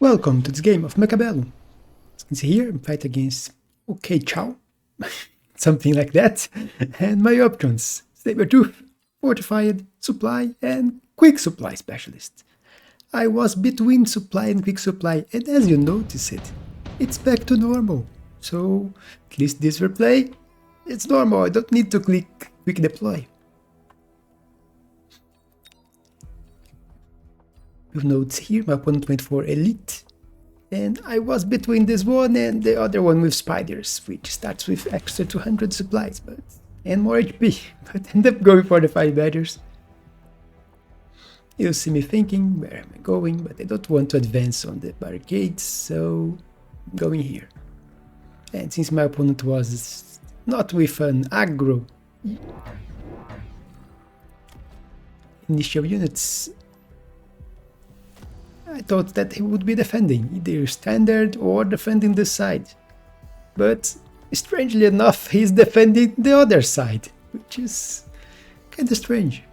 Welcome to this game of Mechabellum. As you can see here, I'm fighting against OK Chow, something like that, and my options: Saber-Tooth, Fortified, Supply, and Quick Supply Specialist. I was between Supply and Quick Supply, and as you notice it's back to normal. So, at least this replay, it's normal, I don't need to click Quick Deploy. You'll notice here my opponent went for Elite, and I was between this one and the other one with Spiders, which starts with extra 200 supplies and more HP, but end up going for the 5 badgers. You'll see me thinking, where am I going, but I don't want to advance on the barricades, so I'm going here. And since my opponent was not with an aggro initial units, I thought that he would be defending, either standard or defending this side. But strangely enough, he's defending the other side, which is kinda strange.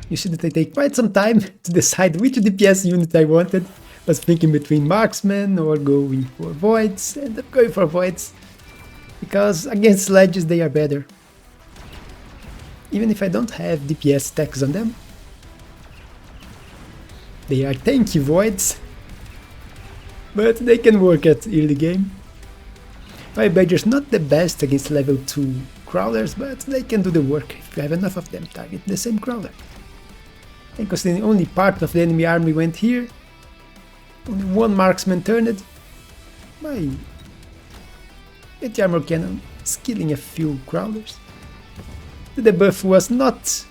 You see that I take quite some time to decide which DPS unit I wanted. I was thinking between marksmen or going for voids, and I'm going for voids, because against ledges they are better. Even if I don't have DPS stacks on them, they are tanky voids, but they can work at early game. My badger's not the best against level 2 crawlers, but they can do the work if you have enough of them target the same crawler. And considering only part of the enemy army went here, only one marksman turned, my anti-armor cannon is killing a few crawlers. The debuff was not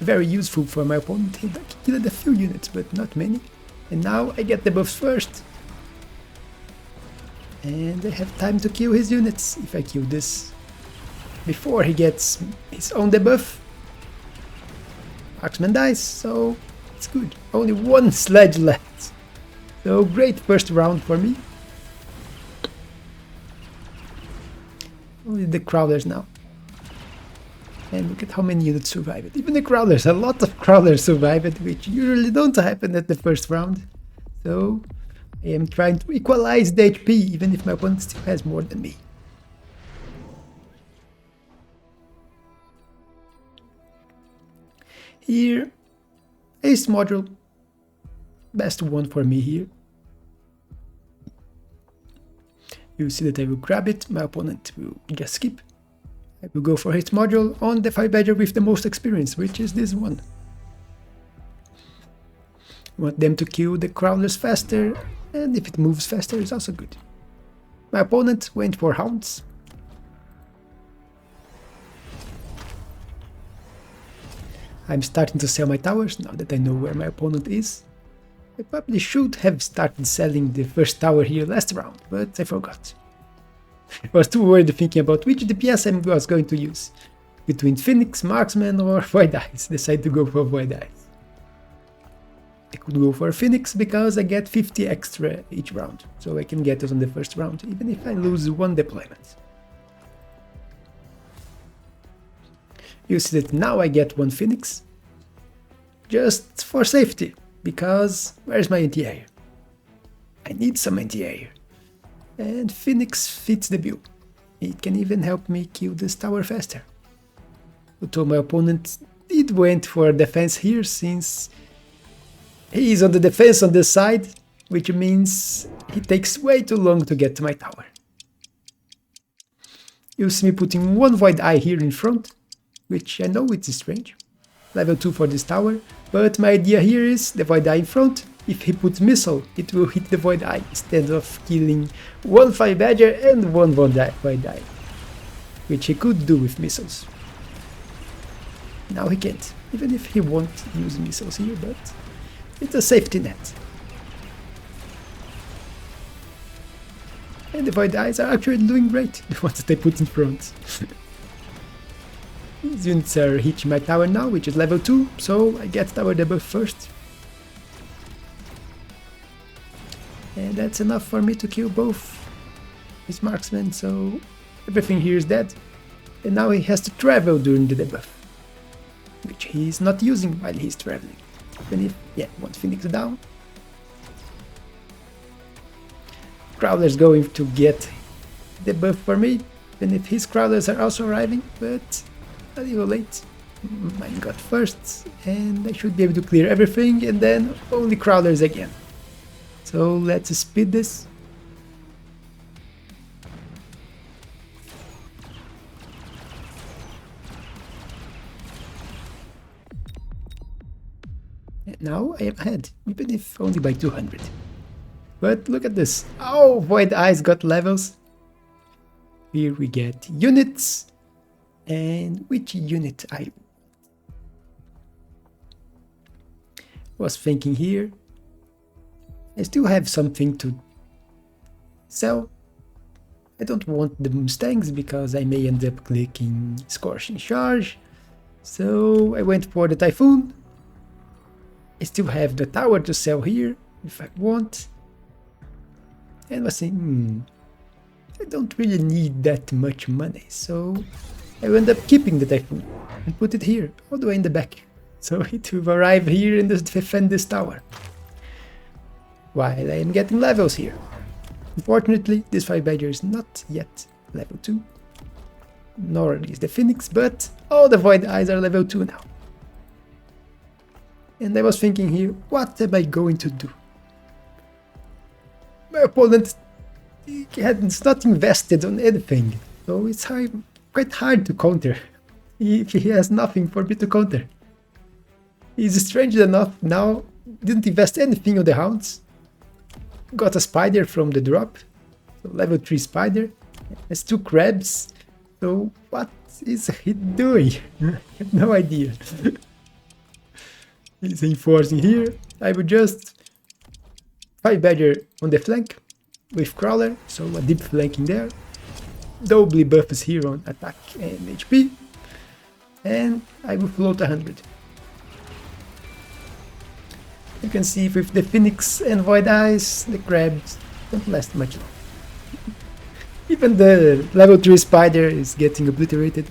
very useful for my opponent. He killed a few units, but not many. And now I get the buffs first. And I have time to kill his units if I kill this before he gets his own debuff. Marksman dies, so it's good. Only one sledge left. So great first round for me. Only the crawlers now. And look at how many units survive it. Even the crawlers, a lot of crawlers survive it, which usually don't happen at the first round. So I am trying to equalize the HP, even if my opponent still has more than me. Here, Ace module, best one for me here. You see that I will grab it, my opponent will just skip. I will go for his module on the 5 badger with the most experience, which is this one. I want them to kill the crawlers faster, and if it moves faster is also good. My opponent went for hounds. I'm starting to sell my towers now that I know where my opponent is. I probably should have started selling the first tower here last round, but I forgot. I was too worried thinking about which DPS I was going to use. Between Phoenix, Marksman or Void Eyes, decided to go for Void Eyes. I could go for Phoenix because I get 50 extra each round, so I can get it on the first round, even if I lose one deployment. You see that now I get one Phoenix, just for safety, because where's my anti-air? I need some anti-air. And Phoenix fits the bill. It can even help me kill this tower faster. Although my opponent did went for defense here, since he is on the defense on this side, which means it takes way too long to get to my tower. You see me putting one Void Eye here in front, which I know it's strange. Level 2 for this tower, but my idea here is the Void Eye in front. If he puts missile, it will hit the Void Eye instead of killing one 5 badger and one Void Eye, which he could do with missiles. Now he can't, even if he won't use missiles here, but it's a safety net. And the Void Eyes are actually doing great, the ones that I put in front. These units are hitting my tower now, which is level 2, so I get tower debuff first. And that's enough for me to kill both his marksman, so everything here is dead. And now he has to travel during the debuff, which he's not using while he's traveling. Even if, yeah, one Phoenix down. Crawler's going to get the buff for me, even if his crawlers are also arriving, but a little late. Mine got first, and I should be able to clear everything, and then only crawlers again. So let's speed this. And now I am ahead, even if only by 200. But look at this. Oh, Void Eyes got levels. Here we get units. And which unit I was thinking here. I still have something to sell. I don't want the Mustangs because I may end up clicking Scorching Charge. So I went for the Typhoon. I still have the tower to sell here if I want. And was saying, I don't really need that much money, so I end up keeping the Typhoon and put it here, all the way in the back, so it will arrive here and defend this tower, while I am getting levels here. Unfortunately, this 5 Badger is not yet level 2, nor is the Phoenix, but all the Void Eyes are level 2 now. And I was thinking here, what am I going to do? My opponent has not invested on anything, so it's quite hard to counter if he has nothing for me to counter. He's strangely enough now didn't invest anything on the hounds. Got a spider from the drop, so level 3 spider, has 2 crabs, so what is he doing? I have no idea. He's enforcing here. I would just 5 Badger on the flank with Crawler, so a deep flanking there. Doubly buffs here on attack and HP. And I will float 100. You can see with the Phoenix and Void Eyes, the crabs don't last much long. Even the level 3 spider is getting obliterated.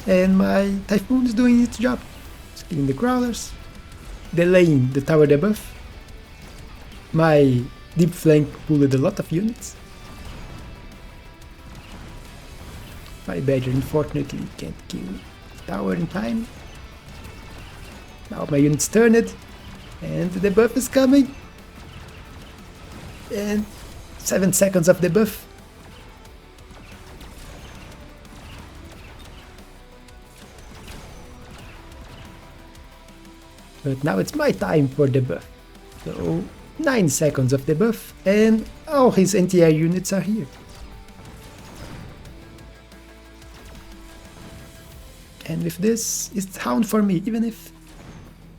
And my Typhoon is doing its job. Killing the crawlers, delaying the tower debuff. My deep flank pulled a lot of units. My Badger unfortunately can't kill the tower in time. Now my units turned, and the debuff is coming. And 7 seconds of debuff. But now it's my time for debuff. So 9 seconds of debuff, and all his anti-air units are here. And with this, it's Hound for me, even if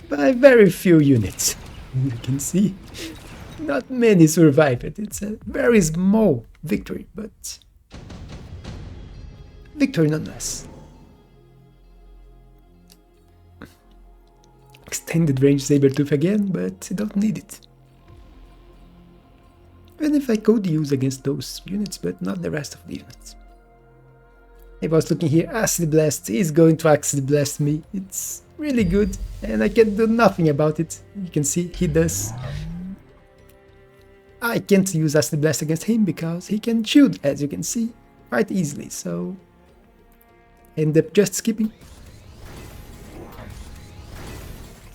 by very few units. You can see, not many survive it. It's a very small victory, but victory nonetheless. Extended range Sabertooth again, but I don't need it. Even if I could use against those units, but not the rest of the units. I was looking here, Acid Blast is going to Acid Blast me. It's really good, and I can do nothing about it. You can see he does. I can't use Acid Blast against him because he can shield, as you can see, quite easily, so I end up just skipping.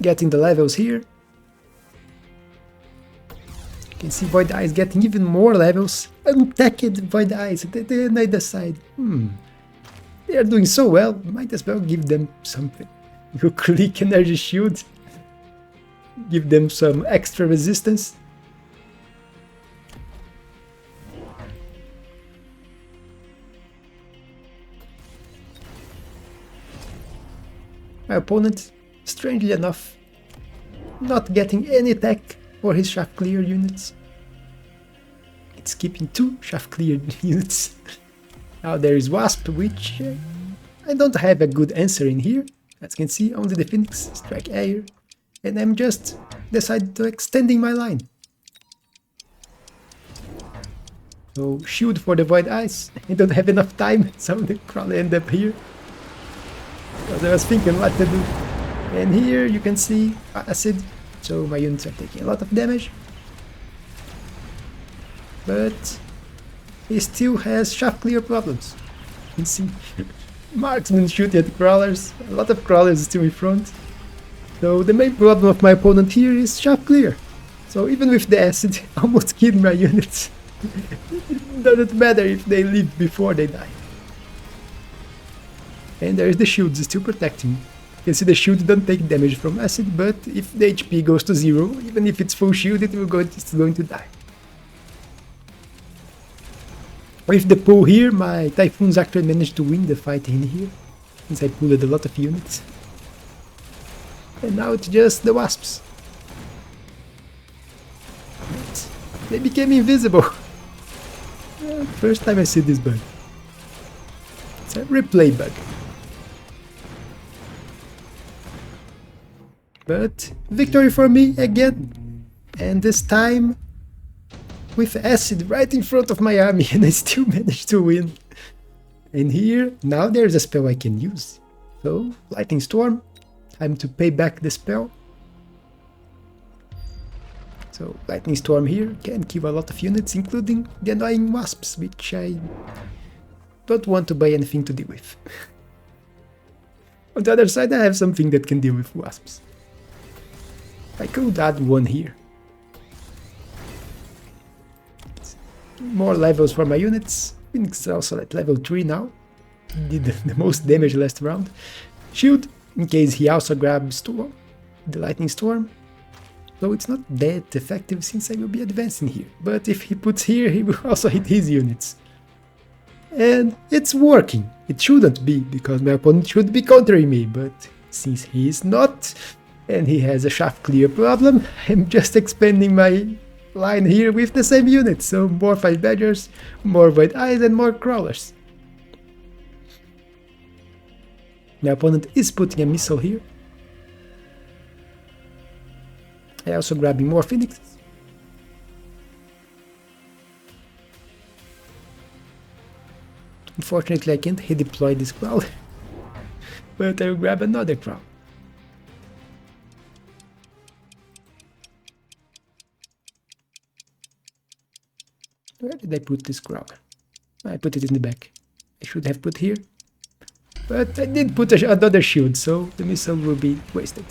Getting the levels here. You can see Void Eyes getting even more levels. Untacked Void Eyes at the other side. They are doing so well, might as well give them something. You click Energy Shield. Give them some extra resistance. My opponent, strangely enough, not getting any attack for his shaft clear units. It's keeping 2 shaft clear units. Now there is Wasp, which I don't have a good answer in here. As you can see, only the Phoenix, Strike Air, and I'm just decided to extending my line. So shield for the Void Eyes. I don't have enough time, so the Crawler end up here. Because I was thinking what to do. And here you can see Acid, so my units are taking a lot of damage. But he still has shaft clear problems. You can see marksmen shoot at crawlers, a lot of crawlers still in front. So the main problem of my opponent here is shaft clear. So even with the acid, I almost killed my units. It doesn't matter if they live before they die. And there is the shield still protecting. You can see the shield don't take damage from acid, but if the HP goes to 0, even if it's full shield, it's going to die. With the pull here, my Typhoons actually managed to win the fight in here, since I pulled a lot of units. And now it's just the Wasps. But they became invisible. First time I see this bug. It's a replay bug. But victory for me again. And this time with acid right in front of my army, and I still managed to win. And here, now there's a spell I can use. So, Lightning Storm, time to pay back the spell. So, Lightning Storm here can kill a lot of units, including the annoying Wasps, which I don't want to buy anything to deal with. On the other side, I have something that can deal with Wasps. I could add one here. More levels for my units. Phoenix is also at level 3 now. Did the most damage last round. Shield, in case he also grabs Storm, the Lightning Storm. So it's not that effective since I will be advancing here. But if he puts here, he will also hit his units. And it's working. It shouldn't be, because my opponent should be countering me. But since he is not, and he has a shaft clear problem, I'm just expanding my line here with the same units, so more Fight Badgers, more Void Eyes and more Crawlers. My opponent is putting a missile here. I also grabbing more Phoenixes. Unfortunately I can't redeploy this Crawler, but I will grab another Crawler. Where did I put this Crawler? I put it in the back. I should have put here. But I did put another shield, so the missile will be wasted.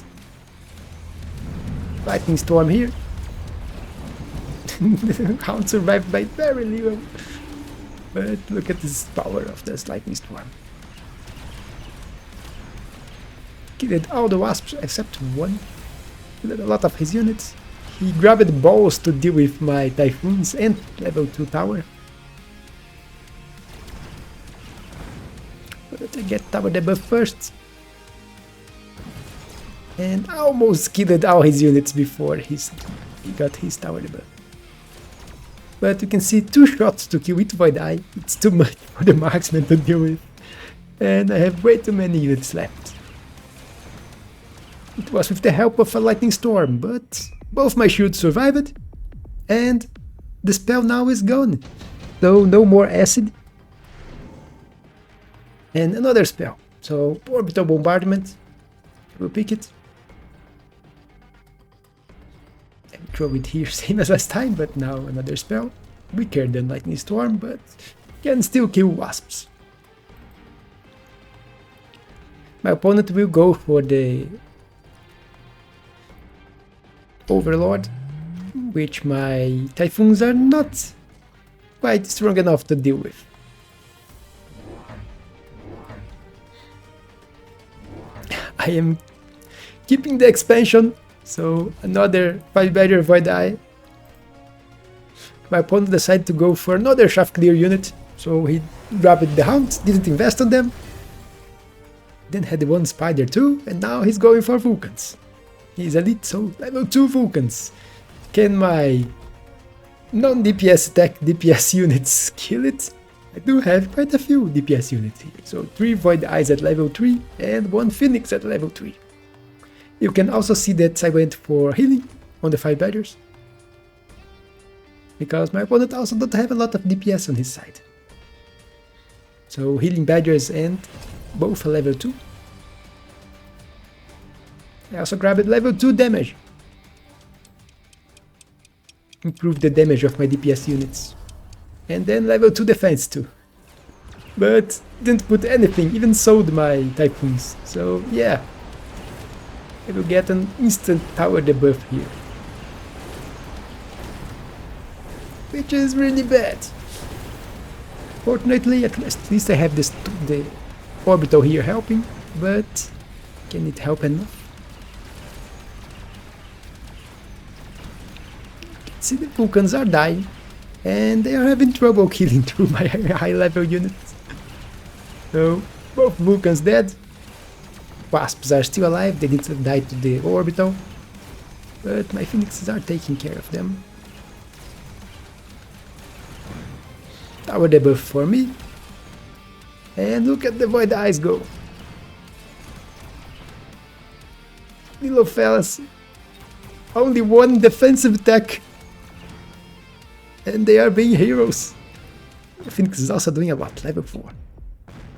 Lightning Storm here. The Hound survived by very little. But look at this power of this Lightning Storm. Killed all the Wasps except one. Killed a lot of his units. He grabbed balls to deal with my Typhoons and level 2 tower. But I get tower debuff first. And almost killed all his units before he got his tower debuff. But you can see 2 shots to kill with Void Eye. It's too much for the marksman to deal with. And I have way too many units left. It was with the help of a Lightning Storm, but both my shields survived, and the spell now is gone. So no more acid. And another spell. So Orbital Bombardment. We'll pick it. And throw it here, same as last time, but now another spell. Weaker than Lightning Storm, but can still kill Wasps. My opponent will go for the Overlord, which my Typhoons are not quite strong enough to deal with. I am keeping the expansion, so another Fight Badger Void Eye. My opponent decided to go for another shaft clear unit, so he grabbed the Hounds, didn't invest on them, then had one Spider too, and now he's going for Vulcans. He's elite, so level 2 Vulcans. Can my non-DPS attack DPS units kill it? I do have quite a few DPS units here, so 3 Void Eyes at level 3 and 1 Phoenix at level 3. You can also see that I went for healing on the Fight Badgers. because my opponent also don't have a lot of DPS on his side. So healing badgers and both a level 2. I also grabbed level 2 damage. Improve the damage of my DPS units. And then level 2 defense too. But didn't put anything, even sold my typhoons. So yeah, I will get an instant tower debuff here. Which is really bad. Fortunately, at least I have the orbital here helping, but can it help enough? See, the Vulcans are dying, and they are having trouble killing through my high level units. So, both Vulcans dead. Wasps are still alive, they didn't die to the orbital, but my Phoenixes are taking care of them. Tower debuff for me. And look at the Void Eyes go. Little fellas. Only one defensive attack. And they are being heroes. Phoenix is also doing a lot, level 4.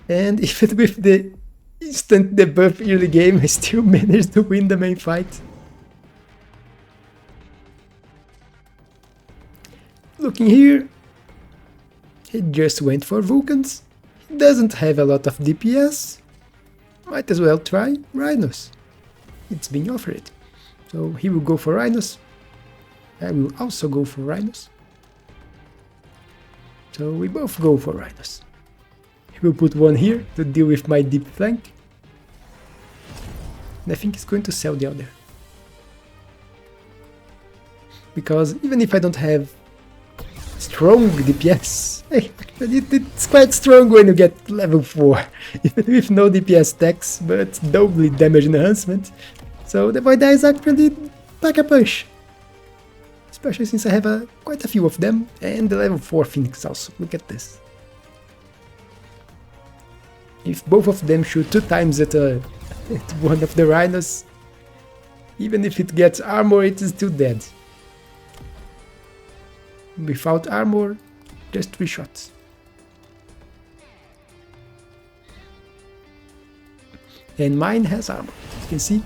And even with the instant debuff early game, I still managed to win the main fight. Looking here, he just went for Vulcans. He doesn't have a lot of DPS. Might as well try Rhinos. It's being offered. So he will go for Rhinos. I will also go for Rhinos. So we both go for Rhinos. He will put one here to deal with my deep flank. And I think he's going to sell the other. Because even if I don't have strong DPS, it's quite strong when you get level 4, even with no DPS tax, but doubly damage enhancement. So the Void Eyes actually pack a punch. Especially since I have quite a few of them, and the level 4 Phoenix also, look at this. If both of them shoot 2 times at one of the Rhinos, even if it gets armor, it is still dead. Without armor, just 3 shots. And mine has armor, you can see.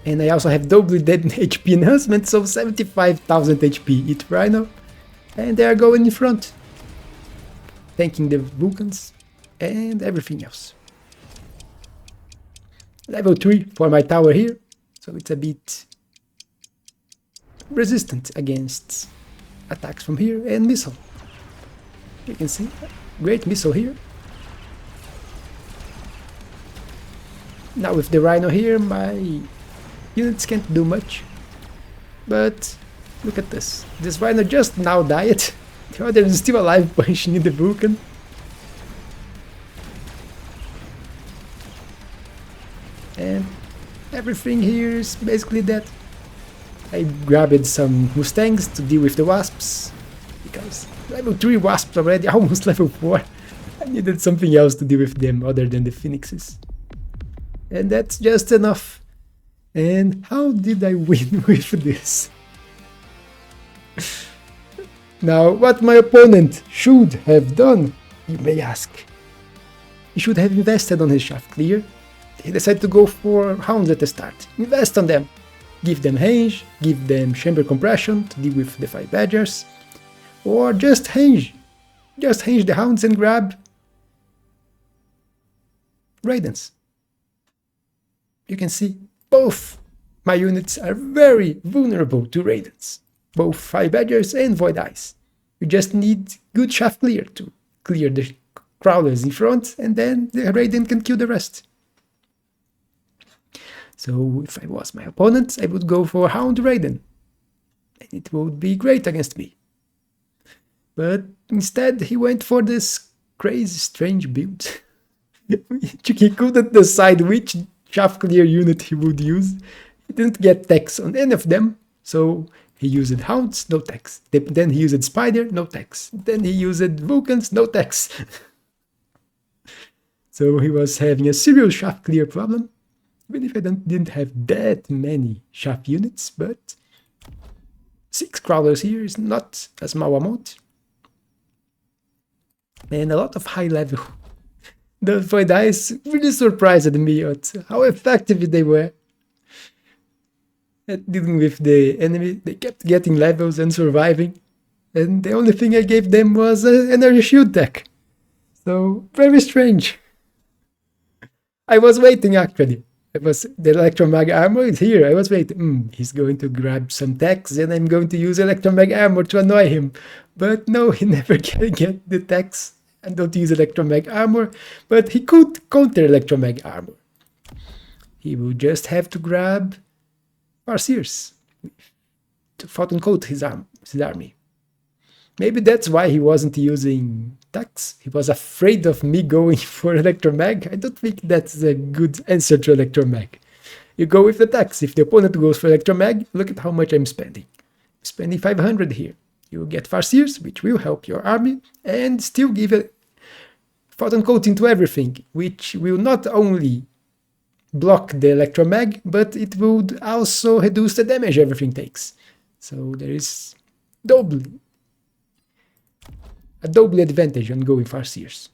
And I also have doubly dead HP enhancement, so 75,000 HP each Rhino. And they are going in front. Tanking the Vulcans and everything else. Level 3 for my tower here, so it's a bit resistant against attacks from here, and missile. You can see, great missile here. Now with the Rhino here, my units can't do much. But look at this. This Rhino just now died. The other is still alive, punching in the Vulcan. And everything here is basically dead. I grabbed some Mustangs to deal with the Wasps, because level 3 Wasps already, almost level 4. I needed something else to deal with them other than the Phoenixes. And that's just enough. And how did I win with this? Now, what my opponent should have done, you may ask. He should have invested on his shaft clear. He decided to go for hounds at the start. Invest on them. Give them range, give them chamber compression to deal with the 5 badgers. Or just range. Just range the hounds and grab Raidens. You can see both my units are very vulnerable to Raidens. Both 5 badgers and Void Eyes. You just need good shaft clear to clear the crawlers in front, and then the Raiden can kill the rest. So if I was my opponent, I would go for Hound Raiden. And it would be great against me. But instead he went for this crazy strange build. He couldn't decide which shaft clear unit he would use. He didn't get tax on any of them, so he used Hounds, no tax. Then he used Spider, no tax. Then he used Vulcans, no tax. So he was having a serious shaft clear problem. Even if I didn't have that many shaft units, but 6 crawlers here is not a small amount. And a lot of high level. The Void Eyes really surprised me at how effective they were at dealing with the enemy. They kept getting levels and surviving. And the only thing I gave them was an energy shield tech. So, very strange. I was waiting actually. The Electromag armor is here. I was waiting. He's going to grab some techs and I'm going to use Electromag armor to annoy him. But no, he never can get the techs and don't use Electromag armor. But he could counter Electromag armor. He will just have to grab Farseers to Photon Coat his army. Maybe that's why he wasn't using techs. He was afraid of me going for Electromag. I don't think that's a good answer to Electromag. You go with the techs. If the opponent goes for Electromag, look at how much I'm spending. I'm spending 500 here. You get Farseers, which will help your army, and still give a Photon Coat into everything, which will not only block the Electromag, but it would also reduce the damage everything takes. So there is a double advantage on going Farseers.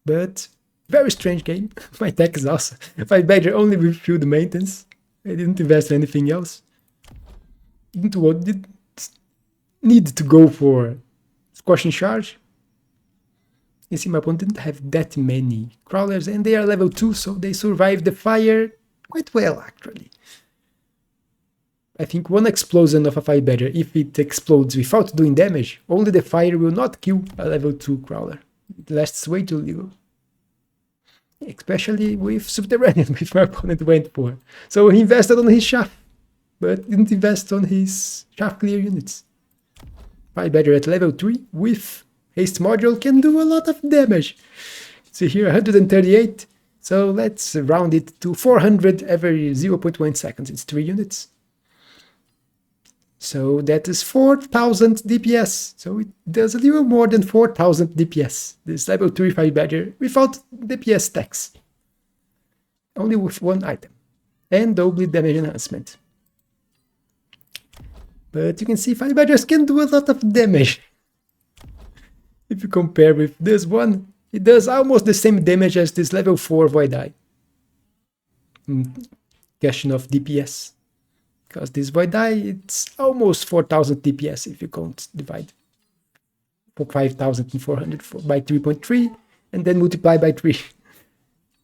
But very strange game. My tech is awesome. My badger only with field maintenance. I didn't invest in anything else. Didn't need to go for squashing charge. You see, my opponent didn't have that many crawlers, and they are level 2, so they survived the fire quite well, actually. I think one explosion of a fire badger, if it explodes without doing damage, only the fire will not kill a level 2 crawler. It lasts way too little. Especially with Subterranean, which my opponent went for. So he invested on his shaft, but didn't invest on his shaft clear units. Fire badger at level 3 with haste module can do a lot of damage. See here, 138. So let's round it to 400 every 0.1 seconds. It's 3 units. So that is 4,000 DPS. So it does a little more than 4,000 DPS. This level 3 Fire Badger without DPS tax. Only with one item. And double damage enhancement. But you can see Fire Badgers can do a lot of damage. If you compare with this one, it does almost the same damage as this level 4 Void Eye. Question of DPS. Because this Void Eye, it's almost 4,000 DPS if you can't divide 5,400 by 3.3 and then multiply by 3.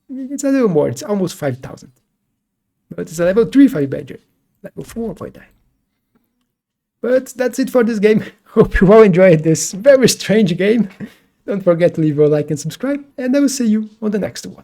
It's a little more, it's almost 5,000. But it's a level 3 Fire Badger, level 4 Void Eye. But that's it for this game. Hope you all enjoyed this very strange game. Don't forget to leave a like and subscribe, and I will see you on the next one.